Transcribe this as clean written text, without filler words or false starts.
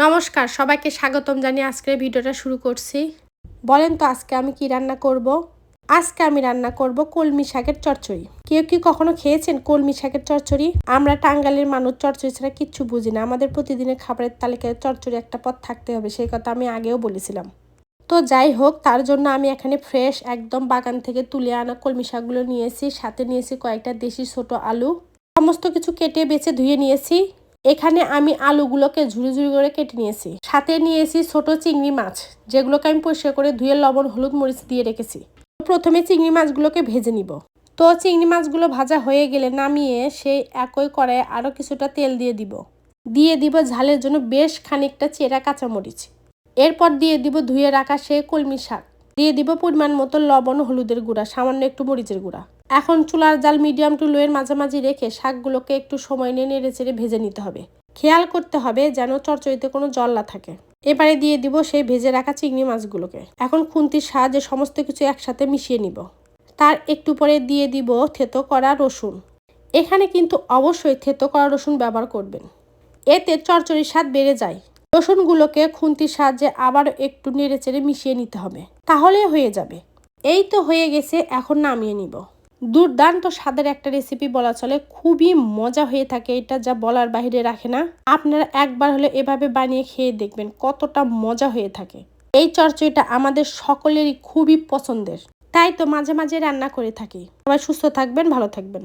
নমস্কার, সবাইকে স্বাগতম জানিয়ে আজকের ভিডিওটা শুরু করছি। বলেন তো আজকে আমি কি রান্না করব? আজকে আমি রান্না করব কলমি শাকের চচ্চড়ি। কেউ কি কখনো খেয়েছেন কলমি শাকের চচ্চড়ি? আমরা টাঙ্গাইলের মানুষ চচ্চড়ি ছাড়া কিচ্ছু বুঝি না। আমাদের প্রতিদিনের খাবারের তালিকায় চচ্চড়ি একটা পদ থাকতে হবে, সেই কথা আমি আগেও বলেছিলাম। তো যাই হোক, তার জন্য আমি এখানে ফ্রেশ একদম বাগান থেকে তুলে আনা কলমি শাকগুলো নিয়েছি, সাথে নিয়েছি কয়েকটা দেশি ছোট আলু। সমস্ত কিছু কেটে বেছে ধুয়ে নিয়েছি। এখানে আমি আলুগুলোকে ঝুড়ি ঝুড়ি করে কেটে নিয়েছি। সাথে নিয়েছি ছোট চিংড়ি মাছ, যেগুলোকে আমি পরিষ্কার করে ধুয়ে লবণ হলুদ মরিচ দিয়ে রেখেছি। প্রথমে চিংড়ি মাছগুলোকে ভেজে নিব। তো চিংড়ি মাছগুলো ভাজা হয়ে গেলে নামিয়ে সেই একই কড়াইয়ে আরও কিছুটা তেল দিয়ে দিব ঝালের জন্য বেশ খানিকটা চেরা কাঁচামরিচ। এরপর দিয়ে দিব ধুয়ে রাখা সেই কলমি শাক। দিয়ে দিব পরিমাণ মতো লবণ, হলুদের গুঁড়া, সামান্য একটু মরিচের গুঁড়া। এখন চুলার জাল মিডিয়াম টু লোয়ের মাঝামাঝি রেখে শাকগুলোকে একটু সময় নিয়ে নেড়ে চেড়ে ভেজে নিতে হবে। খেয়াল করতে হবে যেন চচ্চড়িতে কোনো জল না থাকে। এবারে দিয়ে দিব সেই ভেজে রাখা চিংড়ি মাছগুলোকে। এখন খুন্তির সাহায্যে সমস্ত কিছু একসাথে মিশিয়ে নিব। তার একটু পরে দিয়ে দিব থেতো করা রসুন। এখানে কিন্তু অবশ্যই থেতো করা রসুন ব্যবহার করবেন, এতে চচ্চড়ির স্বাদ বেড়ে যায়। রসুনগুলোকে খুন্তির সাহায্যে আবার একটু নেড়ে চেড়ে মিশিয়ে নিতে হবে, তাহলেই হয়ে যাবে। এই তো হয়ে গেছে, এখন নামিয়ে নিব। দুর্দান্ত স্বাদের একটা রেসিপি বলা চলে, খুবই মজা হয়ে থাকে এটা, যা বলার বাইরে রাখে না। আপনারা একবার হলে এভাবে বানিয়ে খেয়ে দেখবেন কতটা মজা হয়ে থাকে। এই চচ্চড়িটা আমাদের সকলেরই খুবই পছন্দের, তাই তো মাঝে মাঝে রান্না করে থাকি। সবাই সুস্থ থাকবেন, ভালো থাকবেন।